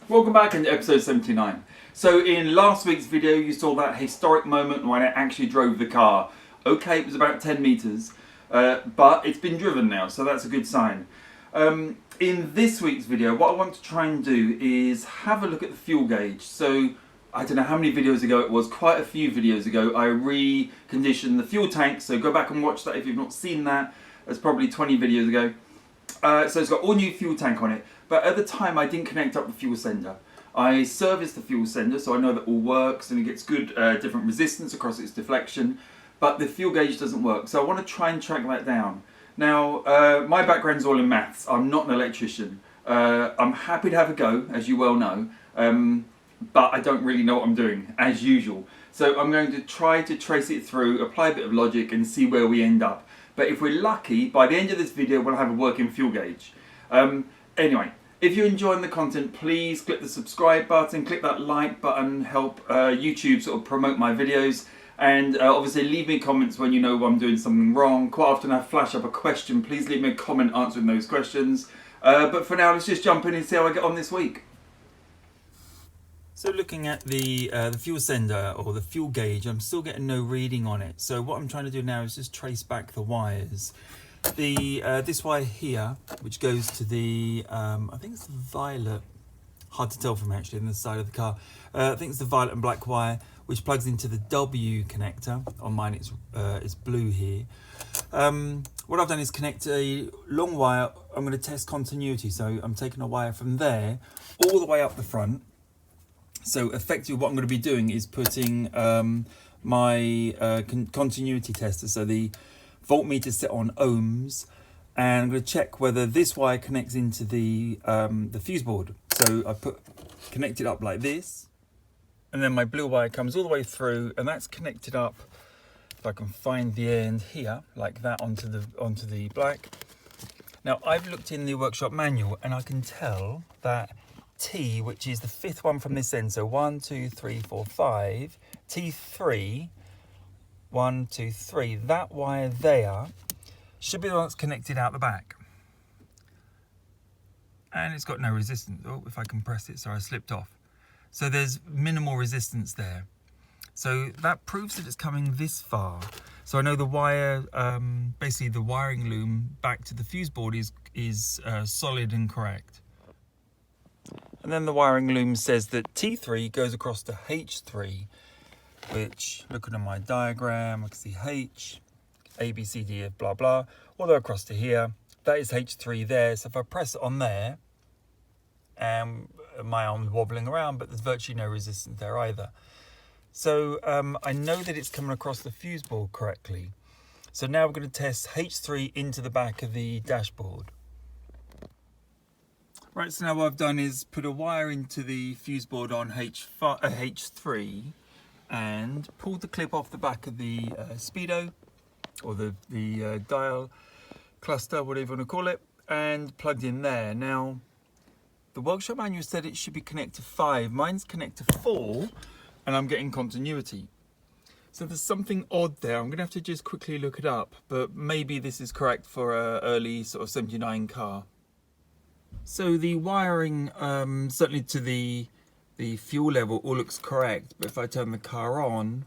Welcome back into episode 79. So in last week's video you saw that historic moment when I actually drove the car. Okay, it was about 10 metres, but it's been driven now, so that's a good sign. In this week's video, what I want to try and do is have a look at the fuel gauge. So I don't know how many videos ago it was, quite a few videos ago, I reconditioned the fuel tank, so go back and watch that if you've not seen that. It's probably 20 videos ago. So it's got all new fuel tank on it, but at the time I didn't connect up the fuel sender. I serviced the fuel sender, so I know that all works and it gets good different resistance across its deflection, but the fuel gauge doesn't work, so I want to try and track that down. Now, my background's all in maths. I'm not an electrician. I'm happy to have a go, as you well know, but I don't really know what I'm doing, as usual. So I'm going to try to trace it through, apply a bit of logic and see where we end up. But if we're lucky, by the end of this video, we'll have a working fuel gauge. Anyway, if you're enjoying the content, please click the subscribe button, click that like button, help YouTube sort of promote my videos. And obviously leave me comments when you know I'm doing something wrong. Quite often I flash up a question, please leave me a comment answering those questions. But for now, let's just jump in and see how I get on this week. So looking at the fuel sender or the fuel gauge, I'm still getting no reading on it. So what I'm trying to do now is just trace back the wires. This wire here, which goes to the, I think it's the violet, hard to tell from actually on the side of the car. I think it's the violet and black wire, which plugs into the W connector. On mine it's blue here. What I've done is connect a long wire. I'm going to test continuity. So I'm taking a wire from there all the way up the front. So effectively what I'm going to be doing is putting my continuity tester, so the voltmeter set on ohms, and I'm going to check whether this wire connects into the fuse board. So I connect it up like this, and then my blue wire comes all the way through, and that's connected up, if I can find the end here, like that onto the black. Now I've looked in the workshop manual and I can tell that T, which is the fifth one from this end, so 1, 2, 3, 4, 5, T3, 1, 2, 3, that wire there should be the one that's connected out the back. And it's got no resistance. Oh, if I can press it, sorry, I slipped off. So there's minimal resistance there. So that proves that it's coming this far. So I know the wire, basically the wiring loom back to the fuse board is solid and correct. And then the wiring loom says that T3 goes across to H3, which, looking at my diagram, I can see H, A, B, C, D, F, blah, blah, all the way across to here. That is H3 there. So if I press it on there, my arm's wobbling around, but there's virtually no resistance there either. So I know that it's coming across the fuse board correctly. So now we're going to test H3 into the back of the dashboard. Right, so now what I've done is put a wire into the fuse board on H3 and pulled the clip off the back of the speedo, or the dial cluster, whatever you want to call it, and plugged in there. Now, the workshop manual said it should be connected to 5. Mine's connected to 4, and I'm getting continuity. So there's something odd there. I'm going to have to just quickly look it up, but maybe this is correct for an early sort of 79 car. So the wiring, certainly to the fuel level, all looks correct. But if I turn the car on,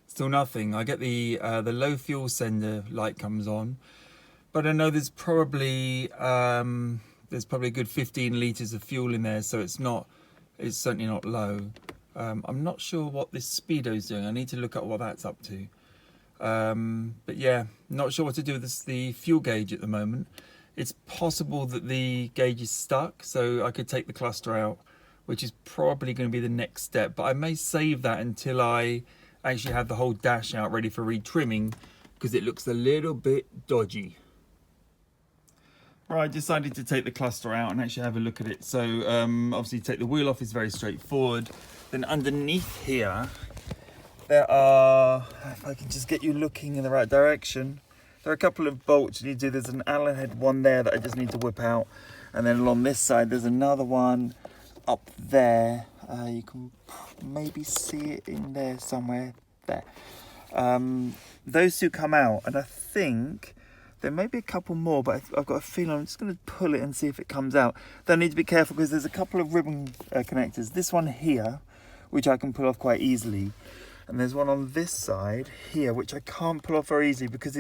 still nothing. I get the low fuel sender light comes on, but I know there's probably a good 15 litres of fuel in there, so it's certainly not low. I'm not sure what this speedo's doing. I need to look at what that's up to. But yeah, not sure what to do with the fuel gauge at the moment. It's possible that the gauge is stuck, so I could take the cluster out, which is probably going to be the next step. But I may save that until I actually have the whole dash out ready for retrimming, because it looks a little bit dodgy. Right, I decided to take the cluster out and actually have a look at it. So obviously take the wheel off is very straightforward. Then underneath here, there are, if I can just get you looking in the right direction, there are a couple of bolts you need to do. There's an Allen head one there that I just need to whip out. And then along this side, there's another one up there. You can maybe see it in there somewhere. There. Those two come out, and I think There may be a couple more, but I've got a feeling I'm just going to pull it and see if it comes out. Though I need to be careful because there's a couple of ribbon connectors. This one here, which I can pull off quite easily. And there's one on this side here, which I can't pull off very easily because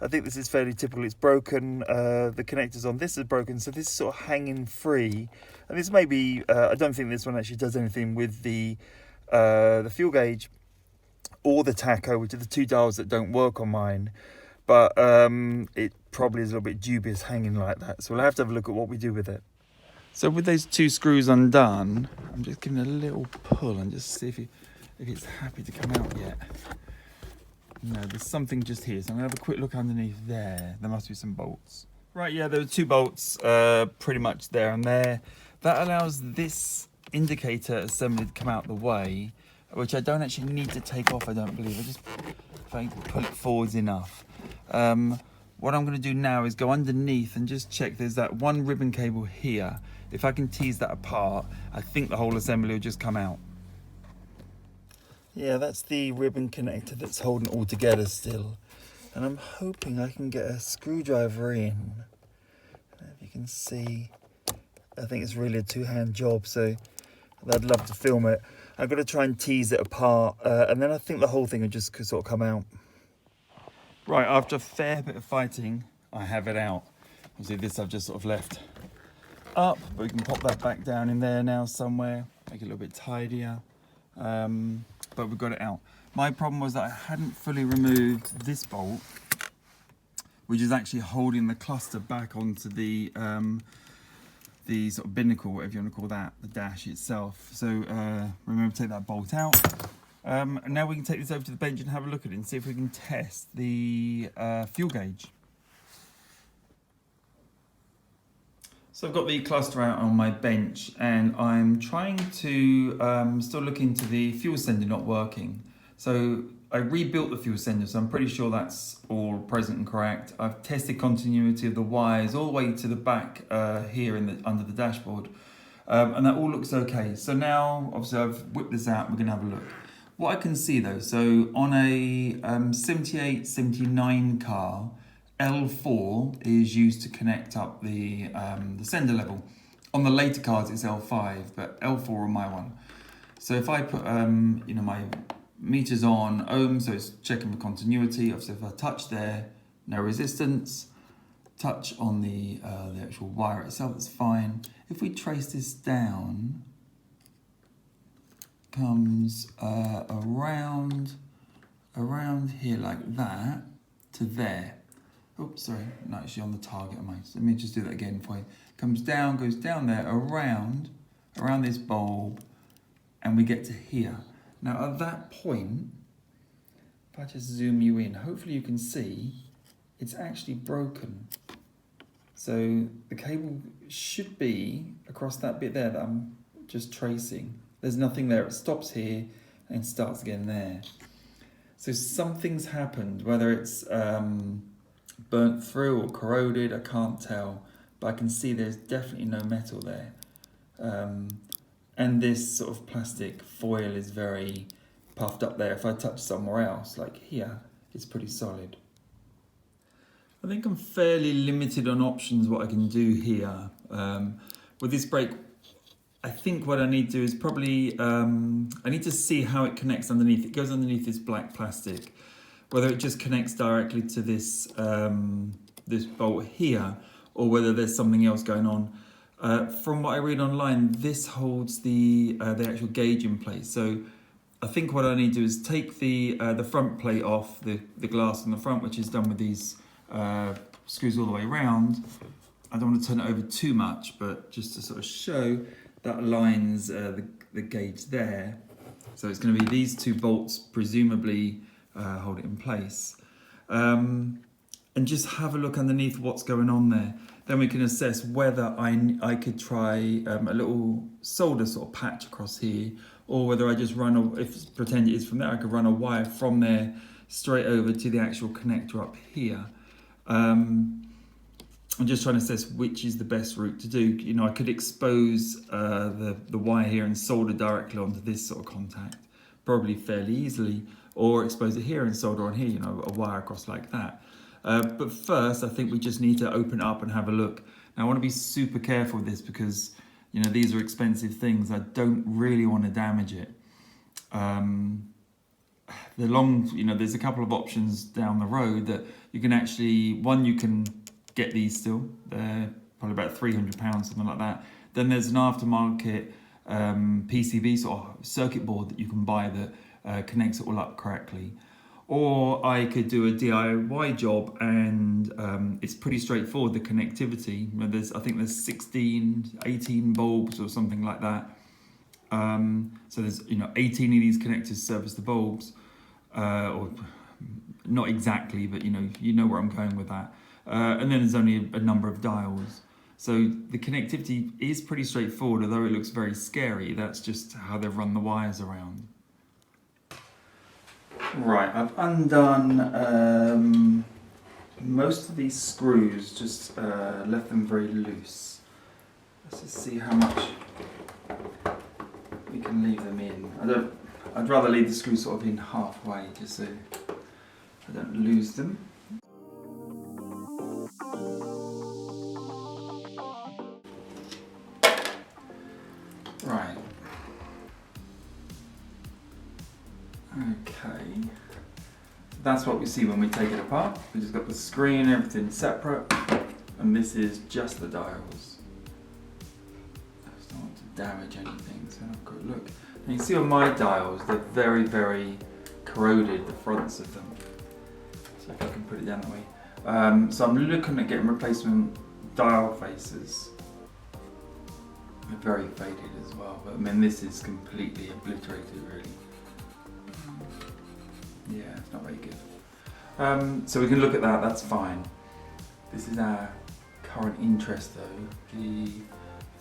I think this is fairly typical. It's broken. The connectors on this is broken, so this is sort of hanging free. And this may be, I don't think this one actually does anything with the fuel gauge or the tacho, which are the two dials that don't work on mine. But it probably is a little bit dubious hanging like that. So we'll have to have a look at what we do with it. So with those two screws undone, I'm just giving it a little pull and just see if it's happy to come out yet. No, there's something just here. So I'm gonna have a quick look underneath there. There must be some bolts. Right, yeah, there are two bolts pretty much there and there. That allows this indicator assembly to come out the way, which I don't actually need to take off, I don't believe. I just, if I pull it forwards enough. What I'm gonna do now is go underneath and just check there's that one ribbon cable here. If I can tease that apart, I think the whole assembly will just come out. Yeah, that's the ribbon connector that's holding it all together still. And I'm hoping I can get a screwdriver in. If you can see, I think it's really a two-hand job, so I'd love to film it. I've got to try and tease it apart, and then I think the whole thing will just sort of come out. Right, after a fair bit of fighting, I have it out. Obviously this I've just sort of left up, but we can pop that back down in there now somewhere, make it a little bit tidier. But we've got it out. My problem was that I hadn't fully removed this bolt, which is actually holding the cluster back onto the sort of binnacle, whatever you want to call that, the dash itself. So remember to take that bolt out. And now we can take this over to the bench and have a look at it and see if we can test the fuel gauge. So I've got the cluster out on my bench and I'm trying to still look into the fuel sender not working. So I rebuilt the fuel sender, so I'm pretty sure that's all present and correct. I've tested continuity of the wires all the way to the back here under the dashboard, and that all looks okay. So now, obviously I've whipped this out, we're gonna have a look. What I can see though, so on a 78, 79 car, L4 is used to connect up the sender level. On the later cars it's L5, but L4 on my one. So if I put you know, my meters on ohms, so it's checking for continuity. Obviously if I touch there, no resistance. Touch on the actual wire itself, it's fine. If we trace this down, comes around here like that to there. Oops, sorry, not actually on the target of mine. So let me just do that again for you. Comes down, goes down there, around this bulb, and we get to here. Now at that point, if I just zoom you in, hopefully you can see it's actually broken. So the cable should be across that bit there that I'm just tracing. There's nothing there, it stops here and starts again there. So something's happened, whether it's burnt through or corroded, I can't tell, but I can see there's definitely no metal there. And this sort of plastic foil is very puffed up there. If I touch somewhere else, like here, it's pretty solid. I think I'm fairly limited on options what I can do here. With this brake, I think what I need to do is probably, I need to see how it connects underneath. It goes underneath this black plastic. Whether it just connects directly to this, this bolt here, or whether there's something else going on. From what I read online, this holds the actual gauge in place. So I think what I need to do is take the front plate off, the glass on the front, which is done with these screws all the way around. I don't want to turn it over too much, but just to sort of show that aligns the gauge there. So it's going to be these two bolts, presumably hold it in place. And just have a look underneath what's going on there. Then we can assess whether I could try a little solder sort of patch across here, or whether I just run, if pretend it is from there, I could run a wire from there straight over to the actual connector up here. I'm just trying to assess which is the best route to do. You know, I could expose the wire here and solder directly onto this sort of contact, probably fairly easily, or expose it here and solder on here, you know, a wire across like that. But first, I think we just need to open it up and have a look. Now, I want to be super careful with this because, you know, these are expensive things. I don't really want to damage it. There's a couple of options down the road that you can actually, one, you can get these still. They're probably about £300, something like that. Then there's an aftermarket PCB sort of circuit board that you can buy that connects it all up correctly. Or I could do a DIY job, and it's pretty straightforward, the connectivity. I think there's 16, 18 bulbs or something like that. So there's 18 of these connectors service the bulbs, or not exactly, but you know where I'm going with that. And then there's only a number of dials. So the connectivity is pretty straightforward, although it looks very scary. That's just how they've run the wires around. Right, I've undone most of these screws, just left them very loose. Let's just see how much we can leave them in. I'd rather leave the screws sort of in halfway, just so I don't lose them. Right. Okay. That's what we see when we take it apart. We just got the screen, everything separate, and this is just the dials. I just don't want to damage anything, so have a quick look. And you can see on my dials, they're very, very corroded, the fronts of them. So if I can put it down that way. So I'm looking at getting replacement dial faces. They're very faded as well, but I mean this is completely obliterated really. Yeah, it's not very good. So we can look at that, that's fine. This is our current interest though, the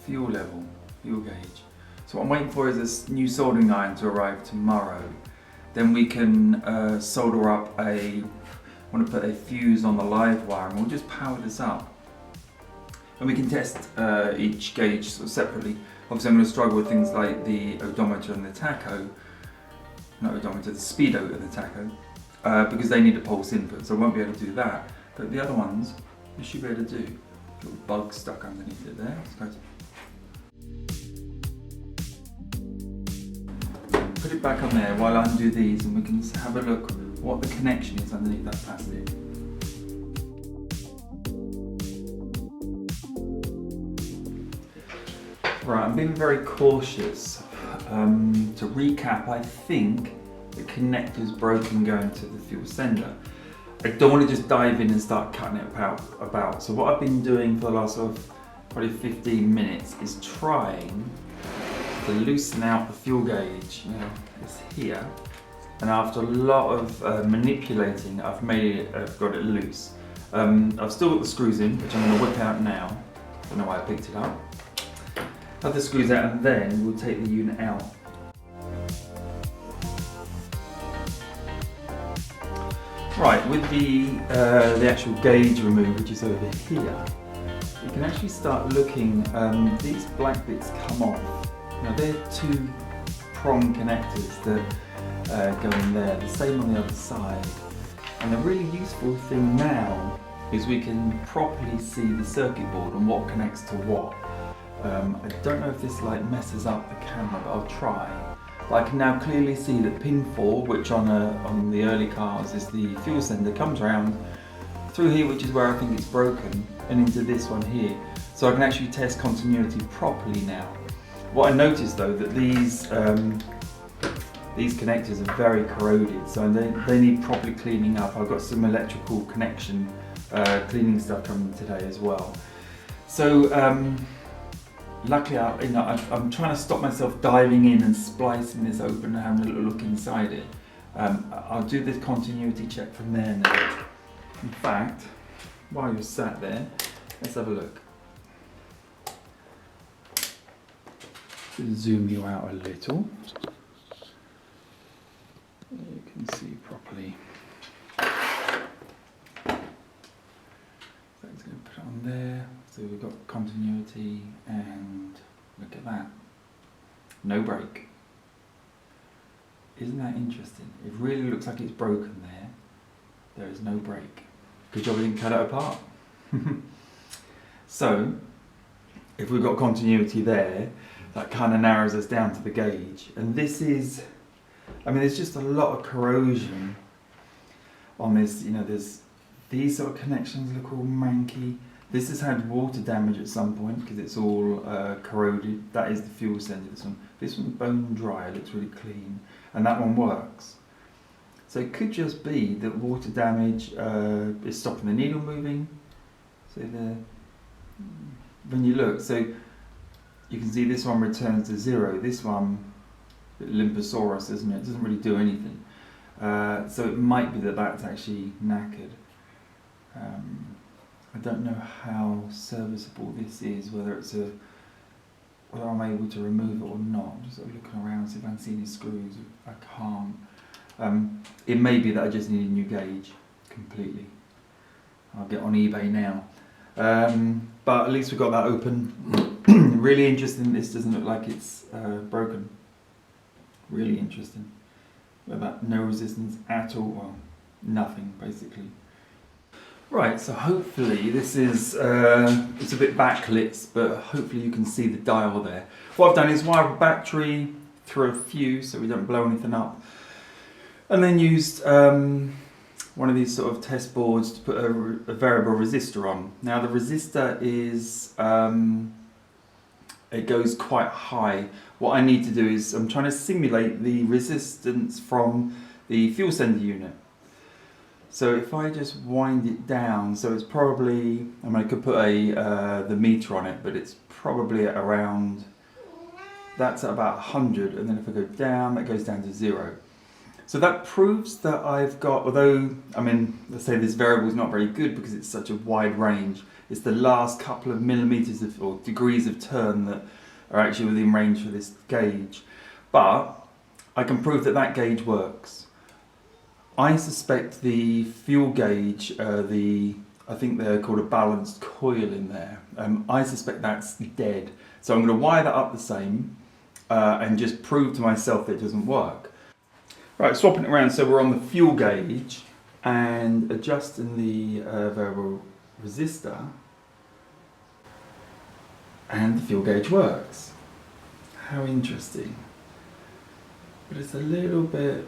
fuel level, fuel gauge. So what I'm waiting for is this new soldering iron to arrive tomorrow. Then we can solder up I want to put a fuse on the live wire, and we'll just power this up. And we can test each gauge sort of separately. Obviously I'm going to struggle with things like the odometer and the tacho, not odometer, the speedo and the tacho, because they need a pulse input, so I won't be able to do that. But the other ones, we should be able to do. Little bug stuck underneath it there. Put it back on there while I undo these, and we can have a look what the connection is underneath that plastic. Right, I'm being very cautious. To recap, I think the connector's broken going to the fuel sender. I don't want to just dive in and start cutting it about. So what I've been doing for the last sort of probably 15 minutes is trying to loosen out the fuel gauge. It's here, and after a lot of manipulating, I've got it loose. I've still got the screws in, which I'm going to whip out now. I don't know why I picked it up. Have the screws out, and then we'll take the unit out. Right, with the actual gauge removed, which is over here, you can actually start looking. These black bits come off. Now they're two prong connectors that go in there. The same on the other side. And the really useful thing now is we can properly see the circuit board and what connects to what. I don't know if this light messes up the camera, but I'll try. But I can now clearly see that pin 4, which on the early cars is the fuel sender, comes around through here, which is where I think it's broken, and into this one here. So I can actually test continuity properly now. What I noticed though, that these connectors are very corroded, so they need properly cleaning up. I've got some electrical connection cleaning stuff coming today as well. So luckily, I'm trying to stop myself diving in and splicing this open and having a little look inside it. I'll do this continuity check from there now. In fact, while you're sat there, let's have a look. Zoom you out a little. You can see properly. So I'm going to put it on there. So we've got continuity, and look at that. No break. Isn't that interesting? It really looks like it's broken there. There is no break. Good job I didn't cut it apart. So, if we've got continuity there, that kind of narrows us down to the gauge. And this is, I mean, there's just a lot of corrosion on this. You know, there's these sort of connections look all manky. This has had water damage at some point because it's all corroded. That is the fuel sender, this one. This one's bone dry, it looks really clean. And that one works. So it could just be that water damage is stopping the needle moving. So when you look, so you can see this one returns to 0. This one, Limposaurus, isn't it? It doesn't really do anything. So it might be that that's actually knackered. I don't know how serviceable this is, whether I'm able to remove it or not. I'm just sort of looking around, see if I can see any screws. I can't. It may be that I just need a new gauge completely. I'll get on eBay now. But at least we've got that open. Really interesting. This doesn't look like it's broken. Really interesting. With that, no resistance at all. Well, nothing basically. Right, so hopefully this is, it's a bit backlit, but hopefully you can see the dial there. What I've done is wire a battery through a fuse so we don't blow anything up. And then used one of these sort of test boards to put a variable resistor on. Now the resistor is, it goes quite high. What I need to do is I'm trying to simulate the resistance from the fuel sender unit. So if I just wind it down, so it's probably, I mean I could put the meter on it, but it's probably at around, that's at about 100, and then if I go down, that goes down to 0. So that proves that I've got, although, I mean, let's say this variable is not very good because it's such a wide range, it's the last couple of millimeters of, or degrees of turn that are actually within range for this gauge. But I can prove that that gauge works. I suspect the fuel gauge, I think they're called a balanced coil in there. I suspect that's dead. So I'm going to wire that up the same and just prove to myself that it doesn't work. Right, swapping it around, so we're on the fuel gauge and adjusting the variable resistor, and the fuel gauge works. How interesting. But it's a little bit,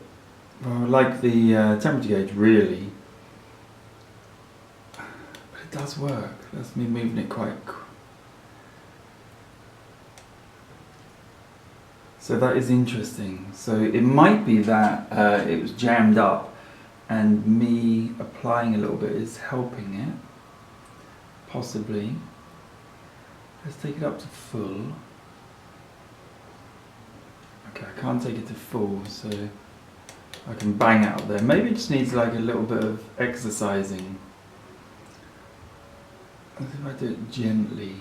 well, like the temperature gauge really, but it does work. That's me moving it quite. So that is interesting. So it might be that it was jammed up and me applying a little bit is helping it, possibly. Let's take it up to full. Okay, I can't take it to full, so I can bang it up there. Maybe it just needs like a little bit of exercising. What if I do it gently?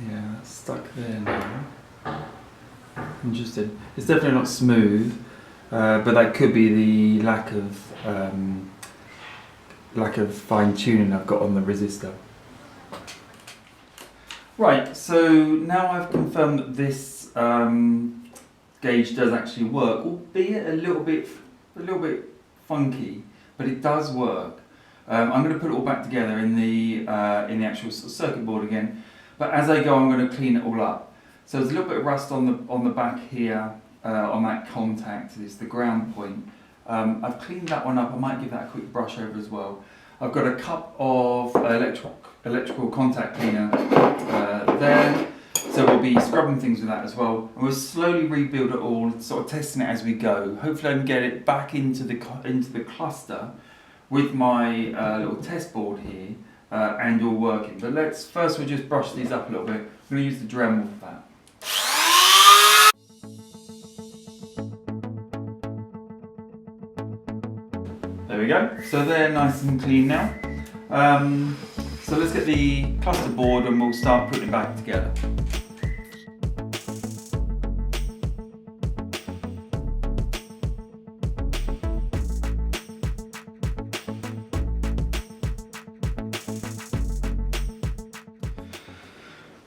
Yeah, that's stuck there now. Interesting. It's definitely not smooth, but that could be the lack of fine tuning I've got on the resistor. Right, so now I've confirmed that this gauge does actually work, albeit a little bit funky, but it does work. I'm going to put it all back together in the actual circuit board again, but as I go I'm going to clean it all up. So there's a little bit of rust on the back here, on that contact. It's the ground point. I've cleaned that one up. I might give that a quick brush over as well. I've got a cup of electrical contact cleaner there, so we'll be scrubbing things with that as well. And we'll slowly rebuild it all, sort of testing it as we go. Hopefully I can get it back into the cluster with my little test board here, and all working. But first we'll just brush these up a little bit. I'm going to use the Dremel for that. There we go. So they're nice and clean now. So let's get the cluster board and we'll start putting it back together.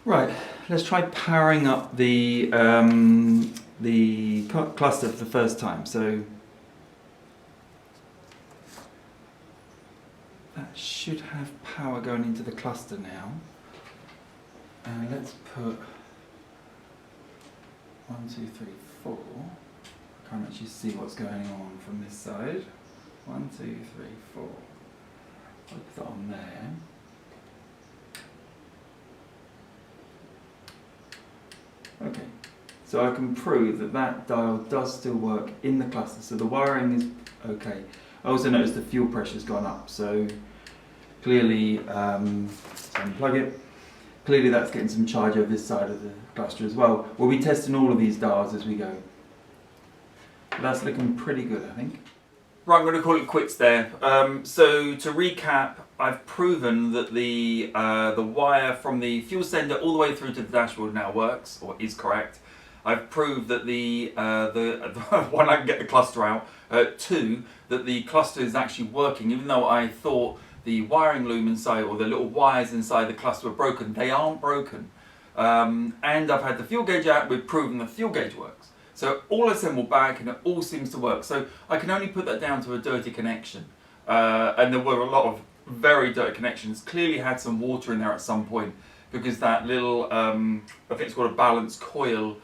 Right, let's try powering up the cluster for the first time. So should have power going into the cluster now. And let's put 1, 2, 3, 4. I can't actually see what's going on from this side. 1, 2, 3, 4. I'll put that on there. Okay, so I can prove that that dial does still work in the cluster, so the wiring is okay. I also noticed the fuel pressure's gone up, so clearly, unplug it. Clearly that's getting some charge over this side of the cluster as well. We'll be testing all of these dials as we go. But that's looking pretty good, I think. Right, I'm going to call it quits there. So to recap, I've proven that the wire from the fuel sender all the way through to the dashboard now works, or is correct. I've proved that one, I can get the cluster out. Two, that the cluster is actually working, even though I thought the wiring loom inside, or the little wires inside the cluster were broken. They aren't broken. And I've had the fuel gauge out, we've proven the fuel gauge works. So all assembled back and it all seems to work. So I can only put that down to a dirty connection. And there were a lot of very dirty connections. Clearly had some water in there at some point, because that little, I think it's called a balance coil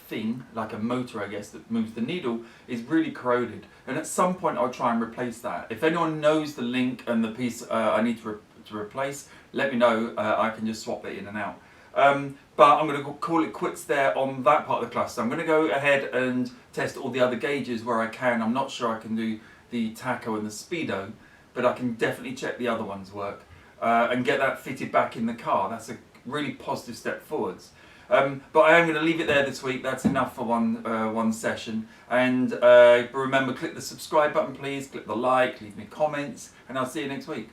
thing, like a motor I guess, that moves the needle, is really corroded. And at some point I'll try and replace that. If anyone knows the link and the piece I need to replace, let me know. I can just swap it in and out. But I'm going to call it quits there on that part of the cluster. I'm going to go ahead and test all the other gauges where I can. I'm not sure I can do the tacho and the speedo, but I can definitely check the other ones work and get that fitted back in the car. That's a really positive step forwards. But I am going to leave it there this week. That's enough for one session. And remember, click the subscribe button please, click the like, leave me comments, and I'll see you next week.